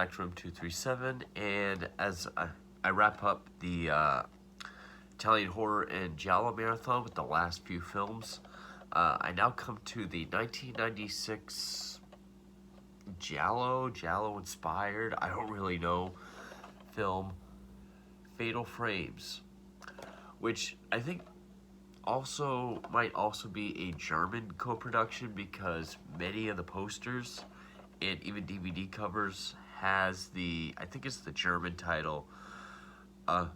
back to Room 237, and as I wrap up the Italian horror and Giallo marathon with the last few films, I now come to the 1996 Giallo inspired, I don't really know, film Fatal Frames, which I think might also be a German co-production because many of the posters and even DVD covers has I think it's the German title of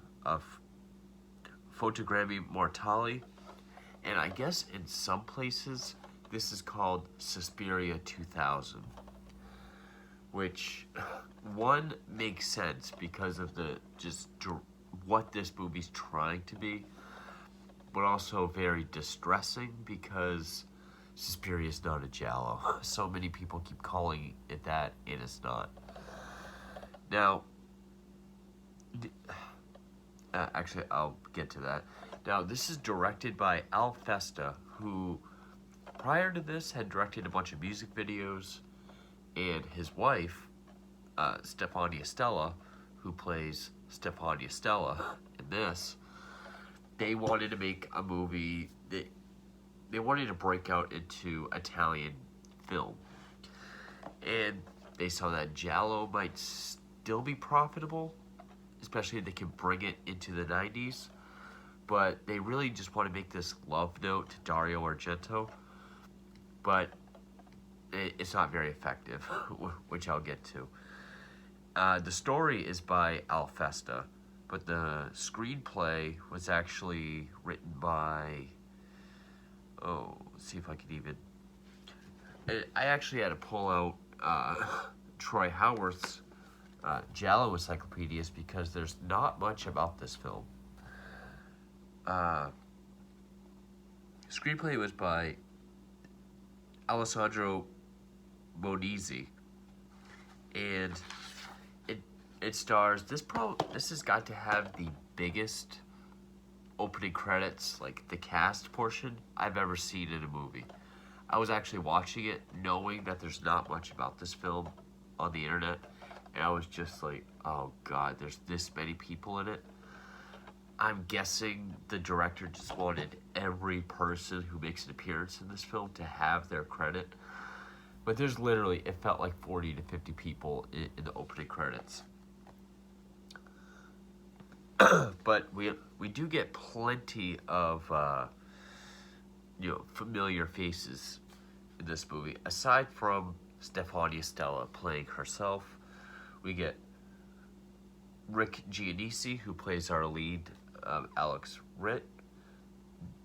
Fotogrammi Mortali, and I guess in some places this is called Suspiria 2000, which one makes sense because of what this movie's trying to be, but also very distressing because Suspiria is not a Giallo. So many people keep calling it that, and it's not. Now, actually, I'll get to that. Now, this is directed by Al Festa, who, prior to this, had directed a bunch of music videos, and his wife, Stefania Stella, who plays Stefania Stella in this, they wanted to make a movie that they wanted to break out into Italian film. And they saw that Giallo might still be profitable, especially if they can bring it into the 90s. But they really just want to make this love note to Dario Argento. But it's not very effective, which I'll get to. The story is by Al Festa, but the screenplay was actually written by... let's see if I can even... I actually had to pull out Troy Howarth's Giallo encyclopedias because there's not much about this film. Screenplay was by Alessandro Monizi, and it stars... This has got to have the biggest opening credits, like the cast portion, I've ever seen in a movie. I was actually watching it knowing that there's not much about this film on the internet, and I was just like, oh god, there's this many people in it. I'm guessing the director just wanted every person who makes an appearance in this film to have their credit, but there's literally, it felt like 40 to 50 people in the opening credits. But we do get plenty of familiar faces in this movie. Aside from Stefania Stella playing herself, we get Rick Giannissi, who plays our lead, Alex Ritt.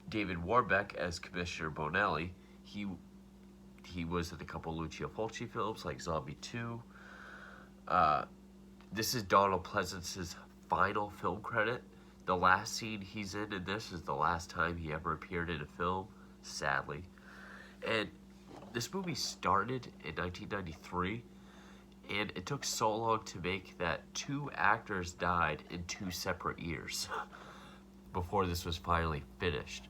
David Warbeck as Commissioner Bonelli. He was in a couple Lucio Fulci films like Zombie 2. This is Donald Pleasance's final film credit. The last scene he's in this is the last time he ever appeared in a film, sadly. And this movie started in 1993, and it took so long to make that 2 actors died in 2 separate years before this was finally finished.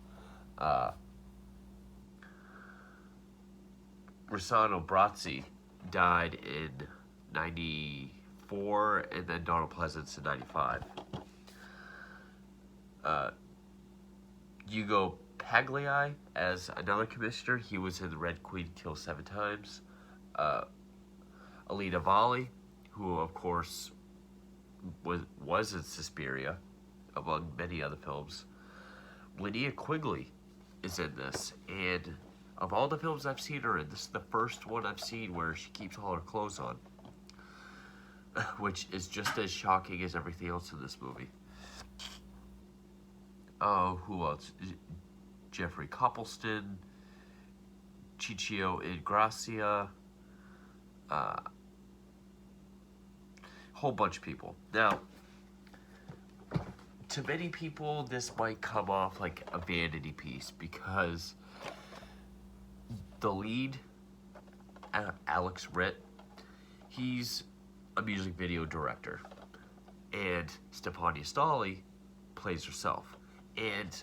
Rossano Brazzi died in 94, and then Donald Pleasance in 95. Ugo Pagliai as another commissioner. He was in The Red Queen Kills 7 Times. Alida Valli, who of course was in Suspiria, among many other films. Lydia Quigley is in this, and of all the films I've seen her in, this is the first one I've seen where she keeps all her clothes on, which is just as shocking as everything else in this movie. Who else? Jeffrey Copleston, Ciccio Ingrassia, whole bunch of people. Now, to many people, this might come off like a vanity piece because the lead, Alex Ritt, he's a music video director, and Stefania Stella plays herself. And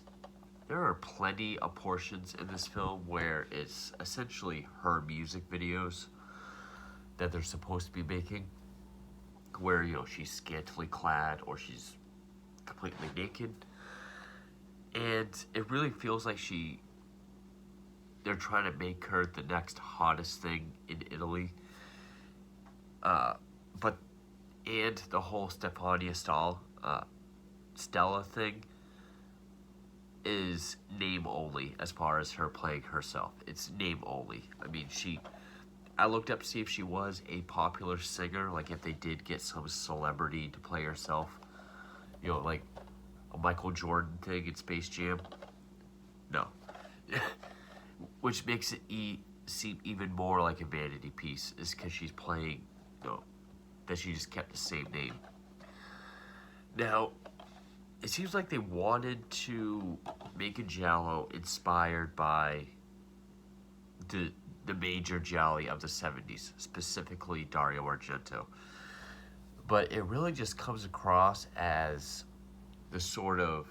there are plenty of portions in this film where it's essentially her music videos that they're supposed to be making. where, you know, she's scantily clad or she's completely naked. And it really feels like they're trying to make her the next hottest thing in Italy. But and the whole Stella thing is name only as far as her playing herself. It's name only. I mean, I looked up to see if she was a popular singer, like if they did get some celebrity to play herself, you know, like a Michael Jordan thing in Space Jam. No. Which makes it seem even more like a vanity piece, is because she's playing, you know, that she just kept the same name. Now, it seems like they wanted to make a Giallo inspired by the major Gialli of the 70s, specifically Dario Argento. But it really just comes across as the sort of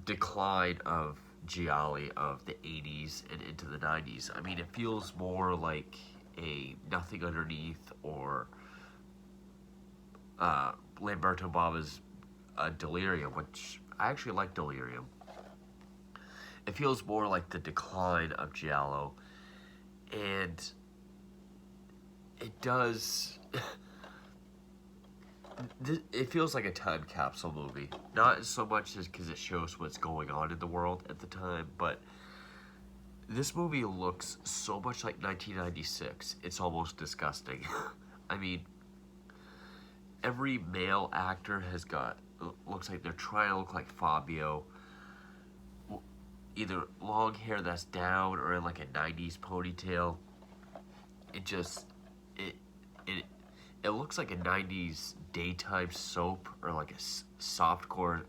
decline of Gialli of the 80s and into the 90s. I mean, it feels more like a Nothing Underneath or Lamberto Bava's Delirium, which I actually like Delirium. It feels more like the decline of Giallo, and it does. It feels like a time capsule movie. Not so much as because it shows what's going on in the world at the time, but this movie looks so much like 1996. It's almost disgusting. I mean, every male actor looks like they're trying to look like Fabio. Either long hair that's down or in like a 90s ponytail. It looks like a 90s daytime soap or like a softcore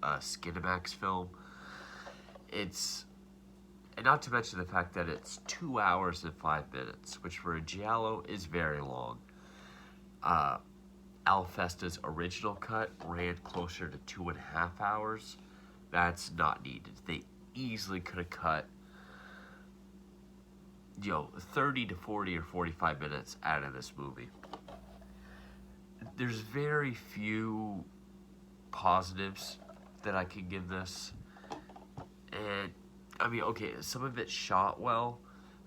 Skinamax film. And not to mention the fact that it's 2 hours and 5 minutes, which for a Giallo is very long. Al Festa's original cut ran closer to 2.5 hours. That's not needed. They easily could have cut, 30 to 40 or 45 minutes out of this movie. There's very few positives that I can give this. And, I mean, okay, some of it's shot well,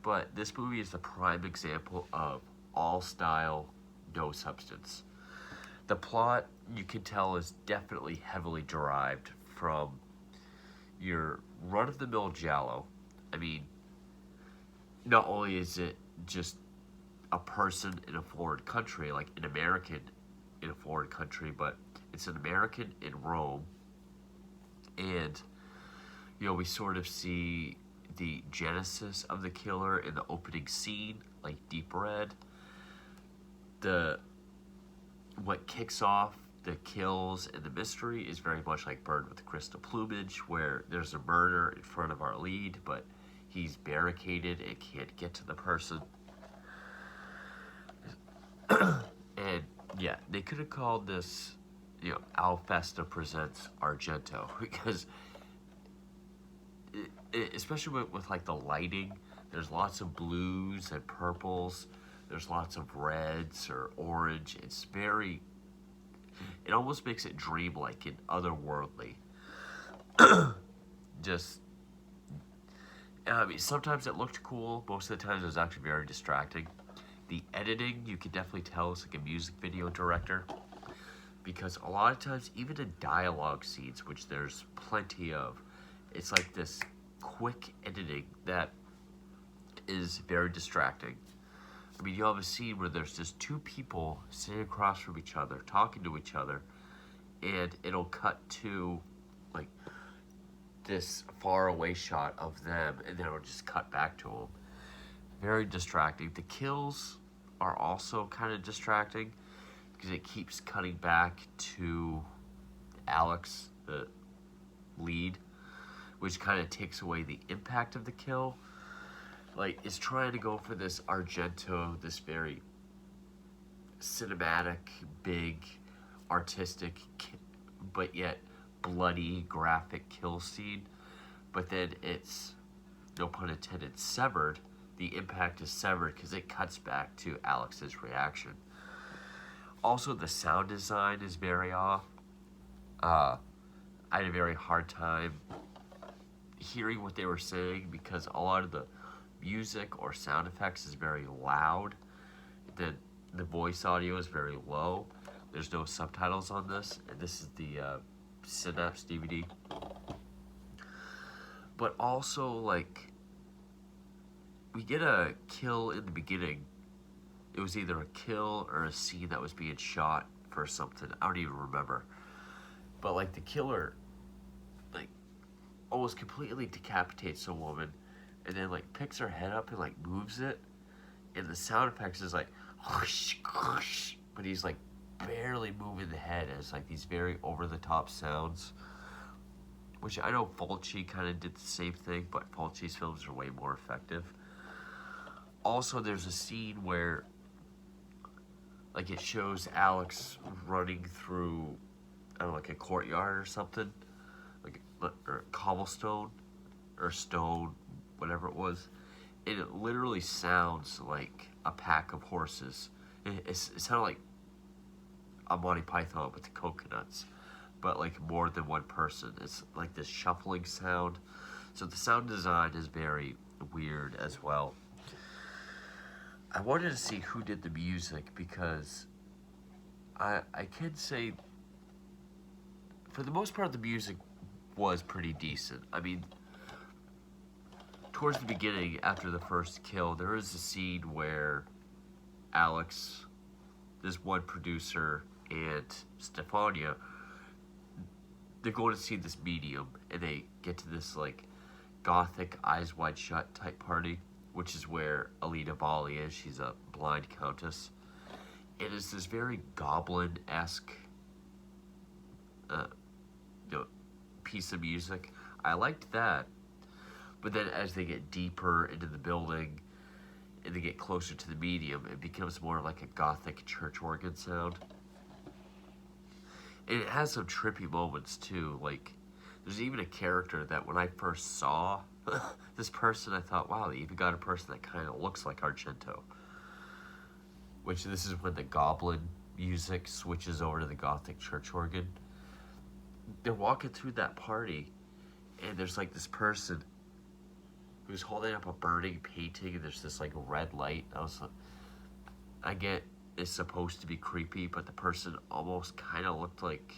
but this movie is the prime example of all style, no substance. The plot, you can tell, is definitely heavily derived from your run-of-the-mill Giallo. I mean, not only is it just a person in a foreign country, like an American in a foreign country, but it's an American in Rome. And, we sort of see the genesis of the killer in the opening scene, like Deep Red. What kicks off the kills and the mystery is very much like Bird with Crystal Plumage, where there's a murder in front of our lead, but he's barricaded and can't get to the person. And yeah, they could have called this, Al Festa Presents Argento, because especially with like the lighting, there's lots of blues and purples, there's lots of reds or orange. It almost makes it dreamlike and otherworldly. Sometimes it looked cool. Most of the times it was actually very distracting. The editing, you can definitely tell it's like a music video director, because a lot of times, even in dialogue scenes, which there's plenty of, it's like this quick editing that is very distracting. I mean, you have a scene where there's just two people sitting across from each other, talking to each other, and it'll cut to, like, this faraway shot of them, and then it'll just cut back to them. Very distracting. The kills are also kind of distracting, because it keeps cutting back to Alex, the lead, which kind of takes away the impact of the kill. Like, it's trying to go for this Argento, this very cinematic, big, artistic, but yet bloody, graphic kill scene. But then it's, no pun intended, severed. The impact is severed because it cuts back to Alex's reaction. Also, the sound design is very off. Uh, I had a very hard time hearing what they were saying because a lot of the music or sound effects is very loud. The voice audio is very low. There's no subtitles on this, and this is the Synapse DVD. But also, like, we get a kill in the beginning. It was either a kill or a scene that was being shot for something. I don't even remember. But, like, the killer, like, almost completely decapitates a woman and then, like, picks her head up and, like, moves it. And the sound effects is, like, whoosh, whoosh, but he's, like, barely moving the head. It's, like, these very over-the-top sounds. Which I know Fulci kind of did the same thing, but Fulci's films are way more effective. Also, there's a scene where, like, it shows Alex running through, I don't know, like a courtyard or something, like, or cobblestone, or stone, whatever it was, and it literally sounds like a pack of horses. It sounded like a Monty Python with the coconuts, but like more than one person. It's like this shuffling sound. So the sound design is very weird as well. I wanted to see who did the music because I can say for the most part the music was pretty decent. I mean, towards the beginning, after the first kill, there is a scene where Alex, this one producer, and Stefania, they're going to see this medium, and they get to this, like, gothic, eyes wide shut type party, which is where Alida Valli is. She's a blind countess. And it's this very goblin-esque piece of music. I liked that. But then as they get deeper into the building and they get closer to the medium, it becomes more like a gothic church organ sound. And it has some trippy moments too. Like, there's even a character that when I first saw this person, I thought, wow, they even got a person that kind of looks like Argento. Which this is when the goblin music switches over to the gothic church organ. They're walking through that party, and there's like this person who's holding up a burning painting, and there's this like red light. I get it's supposed to be creepy, but the person almost kind of looked like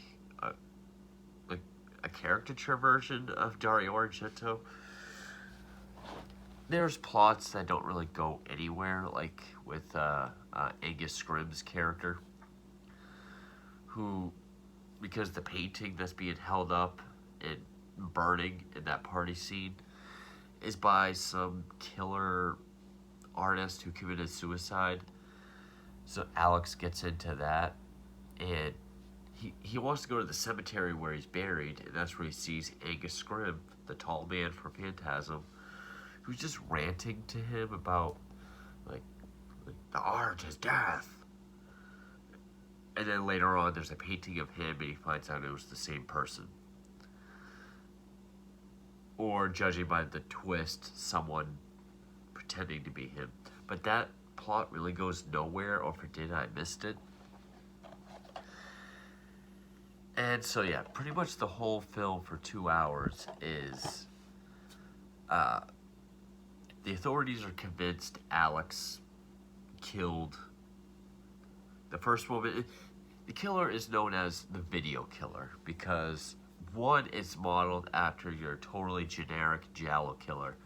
a caricature version of Dario Argento. There's plots that don't really go anywhere, like with Angus Scrimm's character, who, because the painting that's being held up and burning in that party scene is by some killer artist who committed suicide. So Alex gets into that, and he wants to go to the cemetery where he's buried, and that's where he sees Angus Scrimm, the tall man from Phantasm, who's just ranting to him about, like the art is death. And then later on, there's a painting of him, and he finds out it was the same person. Or, judging by the twist, someone pretending to be him. But that plot really goes nowhere, or if it did, I missed it. And so, yeah, pretty much the whole film for 2 hours is the authorities are convinced Alex killed the first woman. The killer is known as the video killer because, one, it's modeled after your totally generic Giallo killer.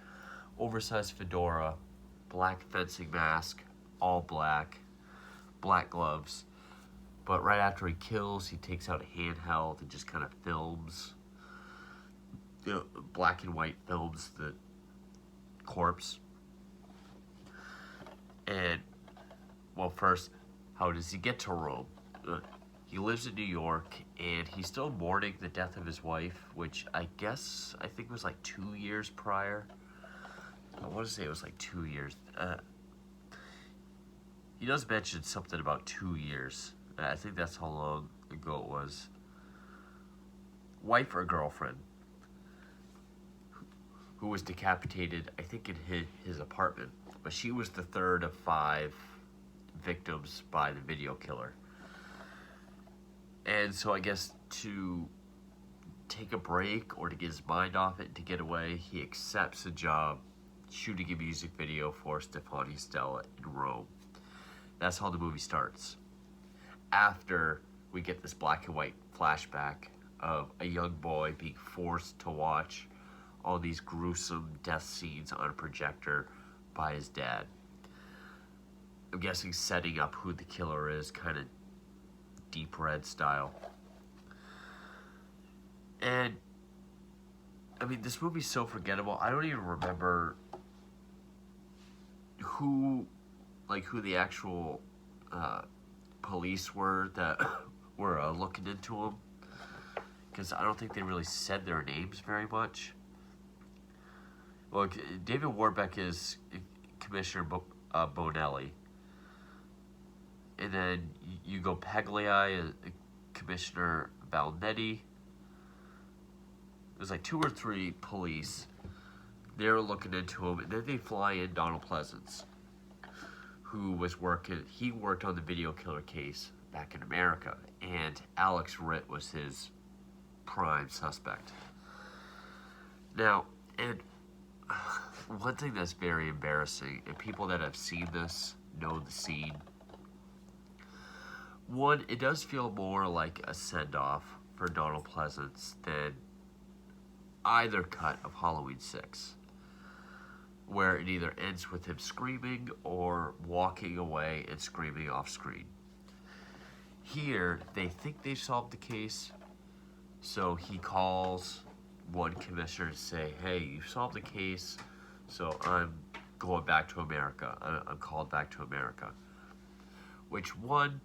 Oversized fedora, black fencing mask, all black, black gloves. But right after he kills, he takes out a handheld and just kind of films, black and white films the corpse. And, well, first, how does he get to Rome? He lives in New York, and he's still mourning the death of his wife, which I think was like 2 years prior. I want to say it was like 2 years. He does mention something about 2 years. I think that's how long ago it was. Wife or girlfriend, who was decapitated, I think, in his apartment. But she was the third of 5 victims by the video killer. And so I guess to take a break or to get his mind off it, to get away, he accepts a job shooting a music video for Stefani Stella in Rome. That's how the movie starts. After we get this black and white flashback of a young boy being forced to watch all these gruesome death scenes on a projector by his dad. I'm guessing setting up who the killer is, kind of Deep Red style. And I mean, this movie's so forgettable. I don't even remember who the actual police were that were looking into him, because I don't think they really said their names very much. Well, David Warbeck is Commissioner Bonelli, and then you go Pagliai, Commissioner Valnetti. There's like 2 or 3 police. They're looking into him, and then they fly in Donald Pleasance, who was he worked on the video killer case back in America, and Alex Ritt was his prime suspect. Now, and one thing that's very embarrassing, and people that have seen this know the scene. One, it does feel more like a send-off for Donald Pleasance than either cut of Halloween 6, where it either ends with him screaming or walking away and screaming off screen. Here, they think they've solved the case, so he calls one commissioner to say, hey, you've solved the case, so I'm going back to America. I'm called back to America. Which, one,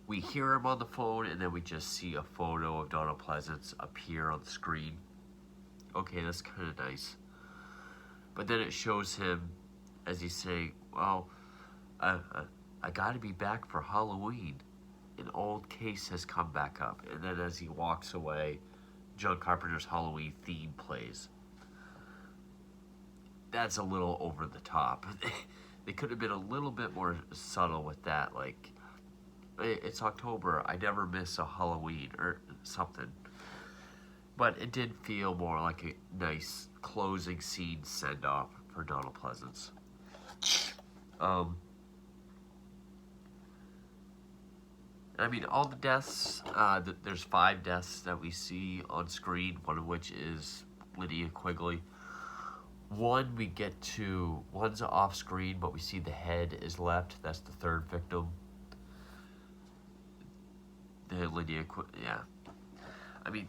we hear him on the phone, and then we just see a photo of Donald Pleasance appear on the screen. Okay, that's kind of nice. But then it shows him as he's saying, well, I got to be back for Halloween. An old case has come back up. And then as he walks away, John Carpenter's Halloween theme plays. That's a little over the top. They could have been a little bit more subtle with that, like, it's October, I never miss a Halloween, or something. But it did feel more like a nice closing scene send-off for Donald Pleasance. I mean, all the deaths, there's 5 deaths that we see on screen, one of which is Lydia Quigley. One's off screen, but we see the head is left. That's the 3rd victim. Yeah. I mean,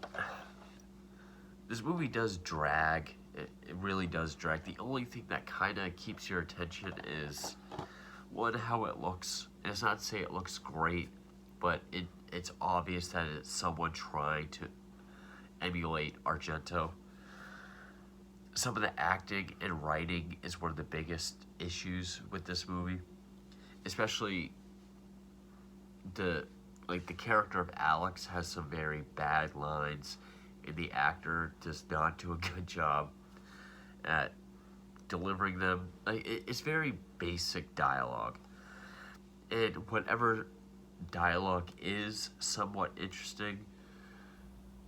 this movie does drag. It really does drag. The only thing that kind of keeps your attention is, one, how it looks. And it's not to say it looks great, but it's obvious that it's someone trying to emulate Argento. Some of the acting and writing is one of the biggest issues with this movie. Especially the character of Alex has some very bad lines, and the actor does not do a good job at delivering them. It's very basic dialogue, and whatever dialogue is somewhat interesting,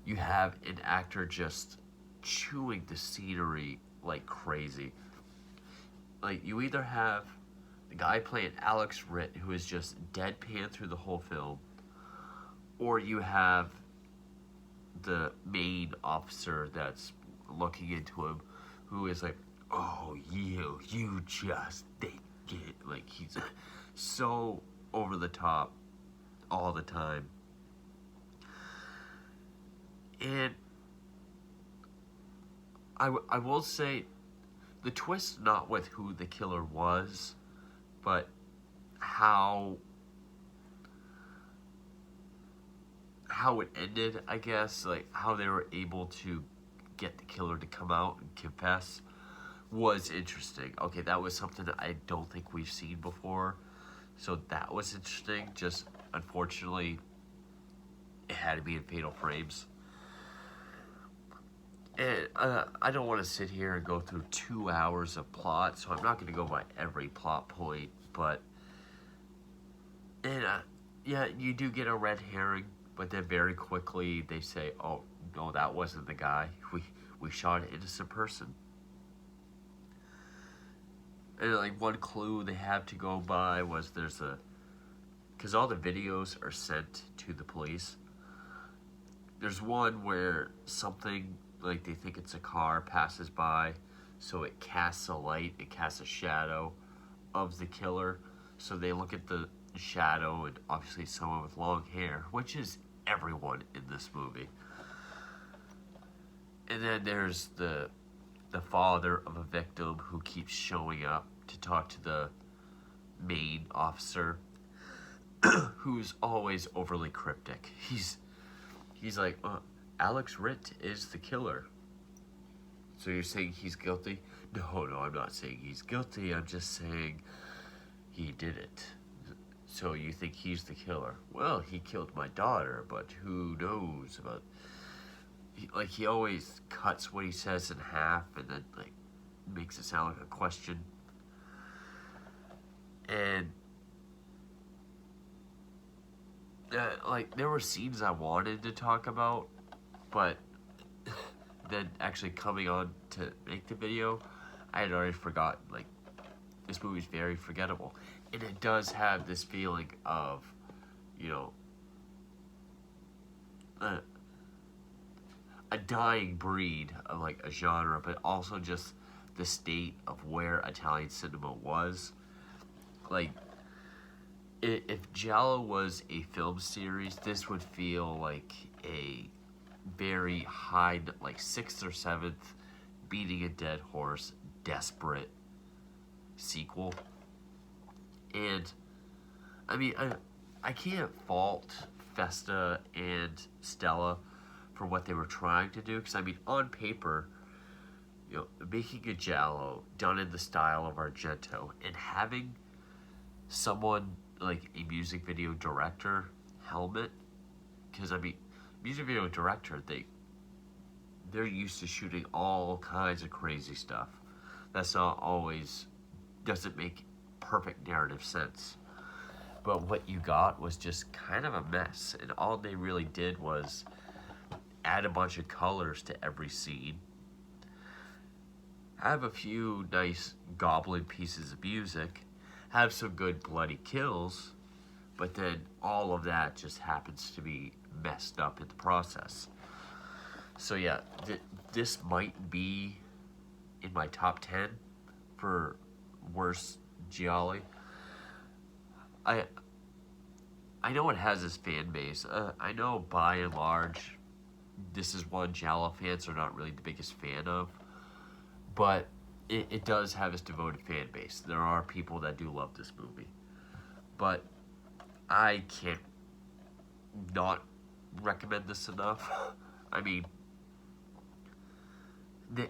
you have an actor just chewing the scenery like crazy. Like, you either have the guy playing Alex Ritt, who is just deadpan through the whole film, or you have the main officer that's looking into him, who is like, oh, you just think it. Like, he's so over the top all the time. And I will say, the twist, not with who the killer was, but how it ended, I guess, like how they were able to get the killer to come out and confess, was interesting. Okay, that was something that I don't think we've seen before, so that was interesting. Just, unfortunately, it had to be in Fatal Frames. And I don't want to sit here and go through 2 hours of plot, so I'm not going to go by every plot point, but yeah, you do get a red herring, but then very quickly they say, "Oh no, that wasn't the guy. We shot an innocent person." And like one clue they have to go by was there's a, because all the videos are sent to the police. There's one where something, like they think it's a car, passes by, so it casts a light, it casts a shadow of the killer. So they look at the shadow, and obviously someone with long hair, which is everyone in this movie. And then there's the father of a victim who keeps showing up to talk to the main officer, who's always overly cryptic. He's like, Alex Ritt is the killer. So you're saying he's guilty? No, I'm not saying he's guilty. I'm just saying he did it. So you think he's the killer? Well, he killed my daughter, but who knows about... he always cuts what he says in half and then, like, makes it sound like a question. And... like, there were scenes I wanted to talk about, but then actually coming on to make the video, I had already forgotten. Like, this movie's very forgettable. And it does have this feeling of, you know, a dying breed of, like, a genre, but also just the state of where Italian cinema was. Like, if Giallo was a film series, this would feel like a very high, like 6th or 7th, beating a dead horse, desperate sequel. And I mean, I can't fault Festa and Stella for what they were trying to do, because I mean, on paper, you know, making a Giallo done in the style of Argento and having someone like a music video director helmet, because I mean, music video director, they're used to shooting all kinds of crazy stuff. That's not always, doesn't make perfect narrative sense. But what you got was just kind of a mess, and all they really did was add a bunch of colors to every scene, have a few nice goblin pieces of music, have some good bloody kills, but then all of that just happens to be messed up in the process. So yeah, this might be in my top 10 for worst Gialli. I know it has this fan base. I know by and large, this is one Giallo fans are not really the biggest fan of, but it does have its devoted fan base. There are people that do love this movie, but I can't not recommend this enough. I mean,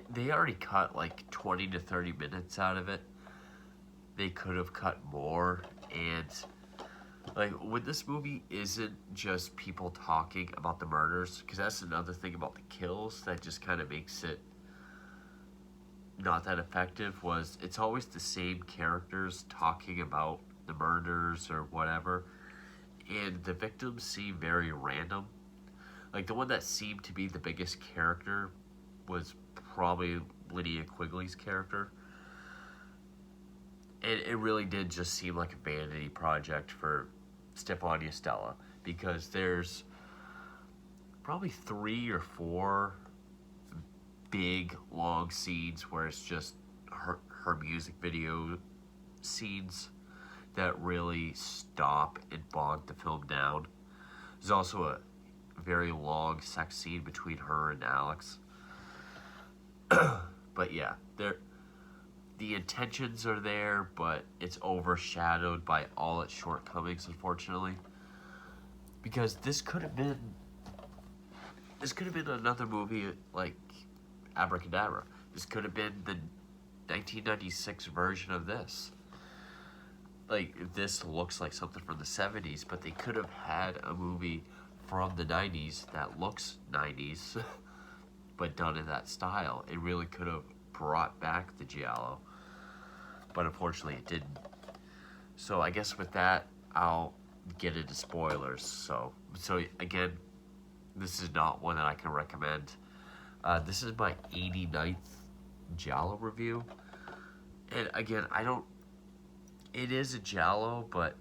they already cut like 20 to 30 minutes out of it. They could have cut more, and like, when this movie isn't just people talking about the murders, because that's another thing about the kills that just kind of makes it not that effective, was it's always the same characters talking about the murders or whatever, and the victims seem very random. Like, the one that seemed to be the biggest character was probably Lydia Quigley's character. And it really did just seem like a vanity project for Stefania Stella, because there's probably 3 or 4 big long scenes where it's just her music video scenes that really stop and bog the film down. There's also a very long sex scene between her and Alex. But yeah, the intentions are there, but it's overshadowed by all its shortcomings, unfortunately. Because this could have been another movie like Abracadabra. This could have been the 1996 version of this. Like, this looks like something from the 70s, but they could have had a movie from the 90s that looks 90s, but done in that style. It really could have brought back the Giallo, but unfortunately it didn't. So I guess with that, I'll get into spoilers. So again, this is not one that I can recommend. This is my 89th Giallo review. And again, I don't... It is a Giallo, but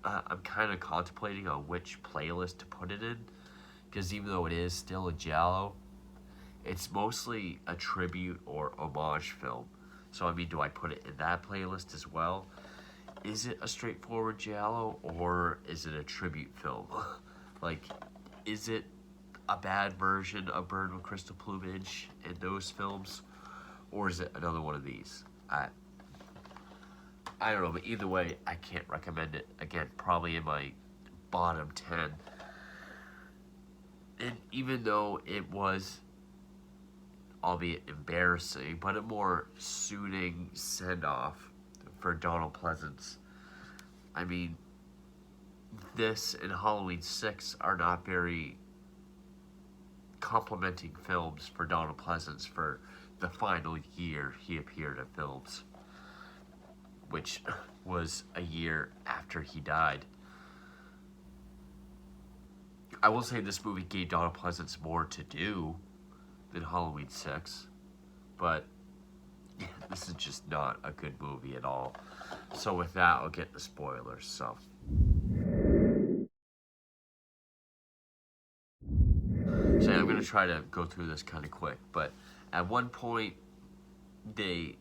I'm kind of contemplating on which playlist to put it in. Because even though it is still a Giallo, it's mostly a tribute or homage film. So, I mean, do I put it in that playlist as well? Is it a straightforward Giallo, or is it a tribute film? Like, is it a bad version of Bird with Crystal Plumage in those films, or is it another one of these? I don't know, but either way, I can't recommend it. Again, probably in my bottom 10. And even though it was, albeit embarrassing, but a more suiting send-off for Donald Pleasance. I mean, this and Halloween 6 are not very complimenting films for Donald Pleasance for the final year he appeared in films, which was a year after he died. I will say this movie gave Donald Pleasance more to do than Halloween 6, but yeah, this is just not a good movie at all. So with that, I'll get the spoilers. So I'm going to try to go through this kind of quick, but at one point, and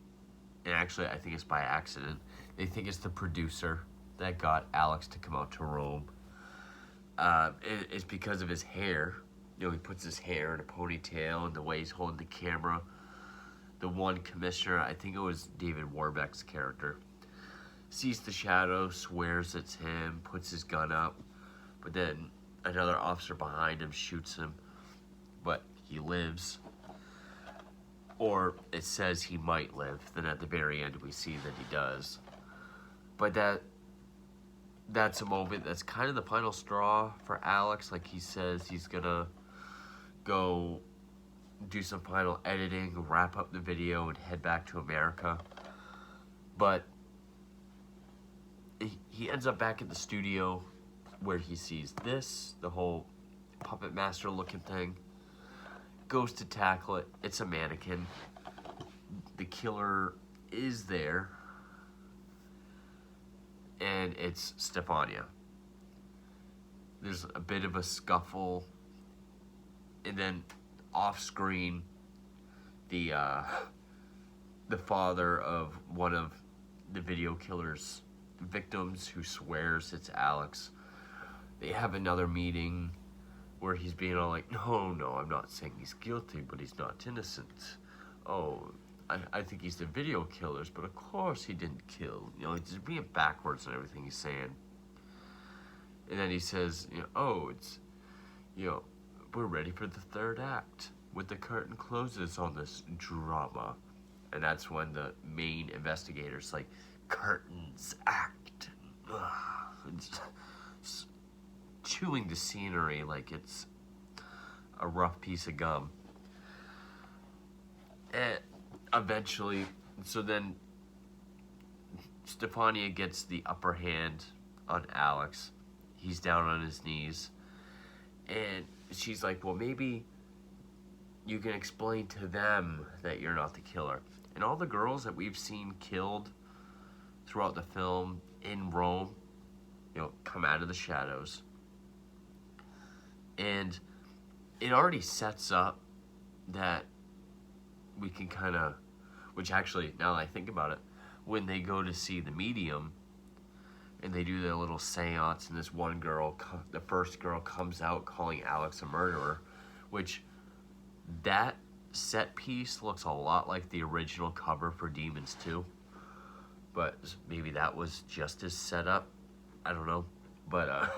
actually I think it's by accident, they think it's the producer that got Alex to come out to Rome. It's because of his hair. You know, he puts his hair in a ponytail and the way he's holding the camera. The one commissioner, I think it was David Warbeck's character, sees the shadow, swears it's him, puts his gun up, but then another officer behind him shoots him, but he lives. Or it says he might live. Then at the very end we see that he does. But that's a moment that's kind of the final straw for Alex. Like, he says he's gonna go do some final editing, wrap up the video, and head back to America. But he ends up back at the studio where he sees this, the whole puppet master looking thing. Goes to tackle it. It's a mannequin. The killer is there. And it's Stefania. There's a bit of a scuffle. And then off screen, the father of one of the video killer's victims, who swears it's Alex, they have another meeting where he's being all like, no, I'm not saying he's guilty, but he's not innocent. Oh, I think he's the video killers, but of course he didn't kill. You know, he's just being backwards and everything he's saying. And then he says, it's, we're ready for the third act, with the curtain closes on this drama. And that's when the main investigator's like, curtains act. It's chewing the scenery like it's a rough piece of gum. And eventually, so then Stefania gets the upper hand on Alex. He's down on his knees. And she's like, well, maybe you can explain to them that you're not the killer. And all the girls that we've seen killed throughout the film in Rome, come out of the shadows. And it already sets up that we can kind of, which actually, now that I think about it, when they go to see the medium and they do their little seance, and this one girl, the first girl, comes out calling Alex a murderer, which that set piece looks a lot like the original cover for Demons 2. But maybe that was just as set up. I don't know. But,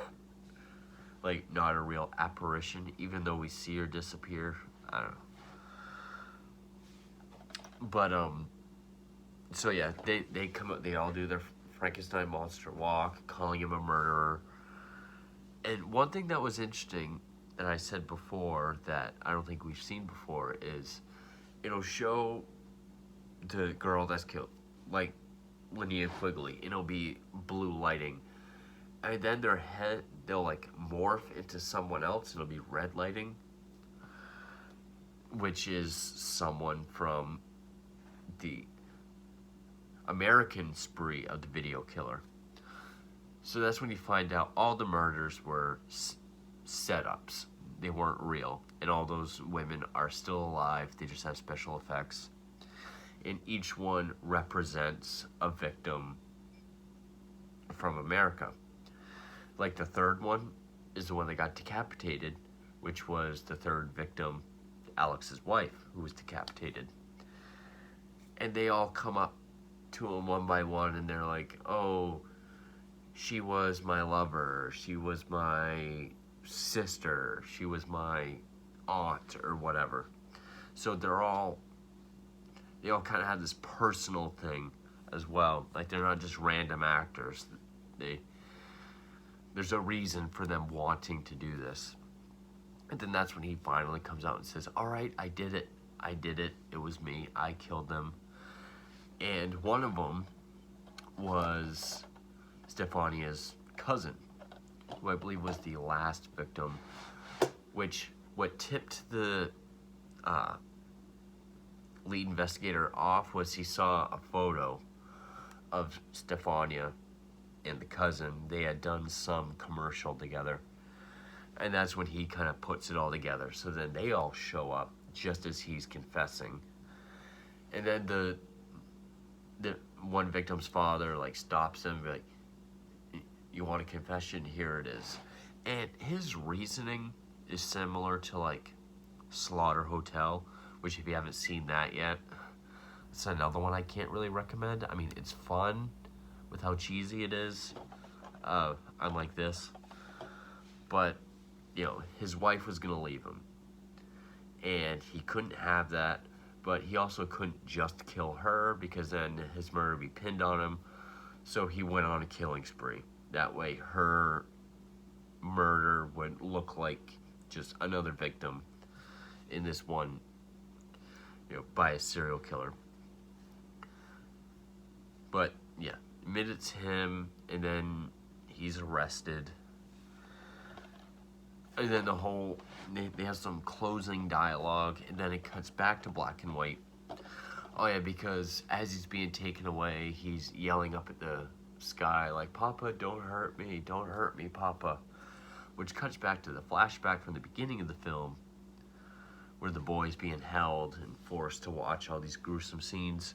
like, not a real apparition, even though we see her disappear. I don't know. But, so yeah, they come up, they all do their Frankenstein monster walk, calling him a murderer. And one thing that was interesting, that I said before, that I don't think we've seen before, is it'll show the girl that's killed, like Lydia Quigley, it'll be blue lighting. and then their head, they'll like morph into someone else. It'll be red lighting, which is someone from the American spree of the video killer. So that's when you find out all the murders were setups. They weren't real. And all those women are still alive. They just have special effects. And each one represents a victim from America. Like the third one is the one that got decapitated, which was the third victim, Alex's wife, who was decapitated. And they all come up to him one by one, and they're like, oh, she was my lover, she was my sister, she was my aunt, or whatever. So they all kind of have this personal thing as well. Like, they're not just random actors. There's a reason for them wanting to do this. And then that's when he finally comes out and says, all right, I did it. It was me. I killed them. And one of them was Stefania's cousin, who I believe was the last victim, what tipped the lead investigator off was he saw a photo of Stefania and the cousin. They had done some commercial together, and that's when he kind of puts it all together. So then they all show up just as he's confessing, and then the one victim's father like stops him and be like, you want a confession? Here it is. And his reasoning is similar to like Slaughter Hotel, which if you haven't seen that yet, it's another one I can't really recommend. I mean, it's fun with how cheesy it is, unlike this. But, you know, his wife was going to leave him. And he couldn't have that, but he also couldn't just kill her because then his murder would be pinned on him. So he went on a killing spree. That way her murder would look like just another victim in this one, you know, by a serial killer. But yeah, admit it's him, and then he's arrested. And then they have some closing dialogue, and then it cuts back to black and white. Oh yeah, because as he's being taken away, he's yelling up at the sky like, Papa, don't hurt me, Papa. Which cuts back to the flashback from the beginning of the film, where the boy's being held and forced to watch all these gruesome scenes.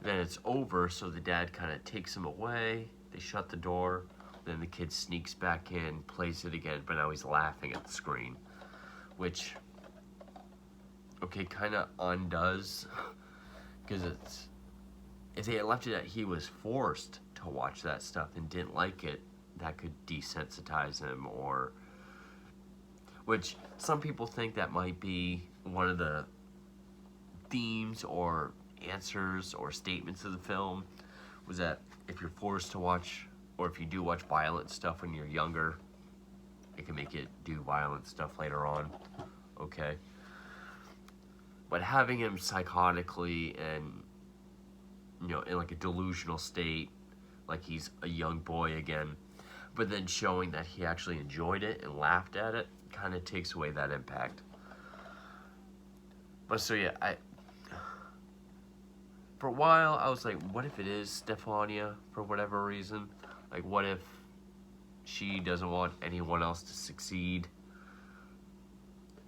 Then it's over, so the dad kind of takes him away. They shut the door. Then the kid sneaks back in, plays it again, but now he's laughing at the screen. Which, okay, kind of undoes. Because if they had left it at he was forced to watch that stuff and didn't like it, that could desensitize him, or... Which some people think that might be one of the themes or answers or statements of the film, was that if you're forced to watch, or if you do watch violent stuff when you're younger, it can make it do violent stuff later on. Okay. But having him psychotically and, you know, in like a delusional state, like he's a young boy again, but then showing that he actually enjoyed it and laughed at it, kind of takes away that impact. But so yeah, for a while I was like, what if it is Stefania for whatever reason? Like, what if she doesn't want anyone else to succeed,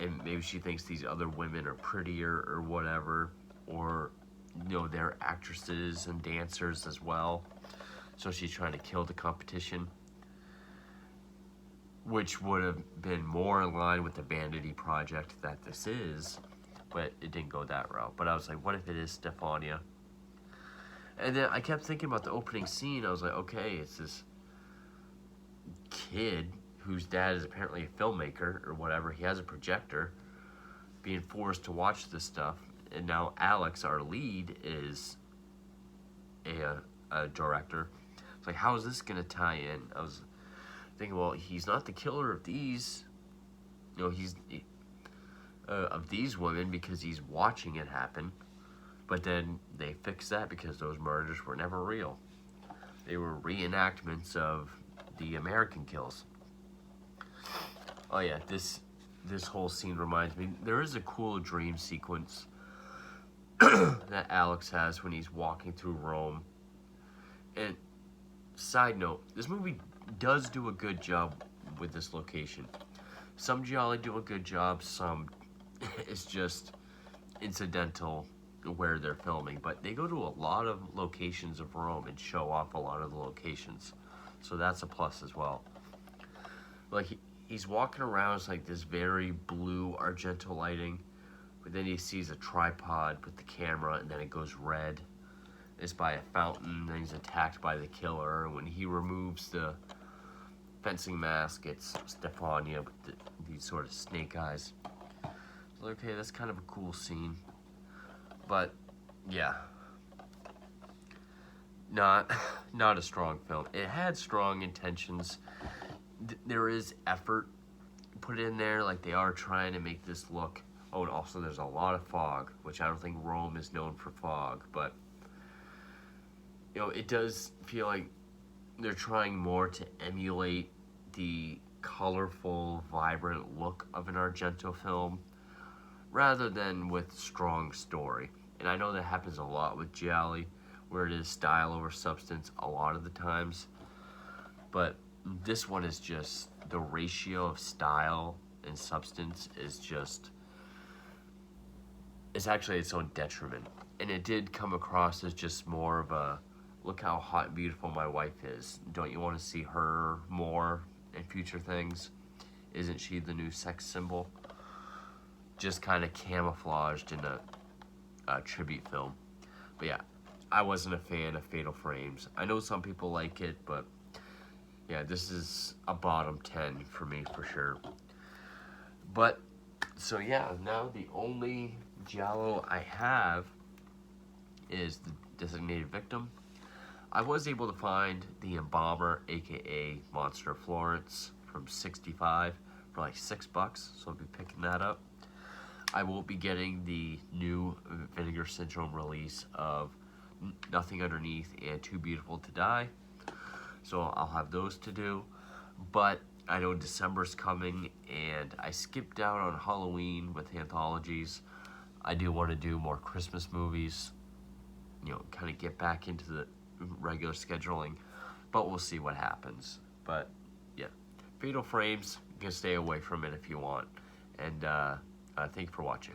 and maybe she thinks these other women are prettier or whatever, or, you know, they're actresses and dancers as well, so she's trying to kill the competition, which would have been more in line with the vanity project that this is, but it didn't go that route. But I was like, what if it is Stefania? And then I kept thinking about the opening scene. I was like, okay, it's this kid whose dad is apparently a filmmaker or whatever. He has a projector, being forced to watch this stuff. And now Alex, our lead, is a director. It's like, how is this going to tie in? I was thinking, well, he's not the killer of these, you know, he's of these women because he's watching it happen. But then they fix that because those murders were never real. They were reenactments of the American kills. Oh yeah, this whole scene reminds me. There is a cool dream sequence that Alex has when he's walking through Rome. And side note, this movie does do a good job with this location. Some Giallo do a good job, some it's just incidental where they're filming. But they go to a lot of locations of Rome and show off a lot of the locations. So that's a plus as well. Like, he's walking around, it's like this very blue Argento lighting. But then he sees a tripod with the camera, and then it goes red. It's by a fountain, then he's attacked by the killer. When he removes the fencing mask, it's Stefania with these sort of snake eyes. So, okay, that's kind of a cool scene. But, yeah. Not a strong film. It had strong intentions. There is effort put in there, like they are trying to make this look. Oh, and also there's a lot of fog, which I don't think Rome is known for fog, but you know, it does feel like they're trying more to emulate the colorful, vibrant look of an Argento film rather than with strong story. And I know that happens a lot with Giallo, where it is style over substance a lot of the times, but this one is just, the ratio of style and substance is just, it's actually its own detriment. And it did come across as just more of a, look how hot and beautiful my wife is. Don't you want to see her more in future things? Isn't she the new sex symbol? Just kind of camouflaged in a tribute film. But yeah, I wasn't a fan of Fatal Frames. I know some people like it, but yeah, this is a bottom 10 for me for sure. But, so yeah, now the only Giallo I have is The Designated Victim. I was able to find The Embalmer, aka Monster of Florence, from 65 for like $6, so I'll be picking that up. I will be getting the new Vinegar Syndrome release of Nothing Underneath and Too Beautiful to Die. So I'll have those to do. But I know December's coming, and I skipped out on Halloween with anthologies. I do want to do more Christmas movies, you know, kind of get back into the regular scheduling, but we'll see what happens. But yeah, Fatal Frames, you can stay away from it if you want. And thank you for watching.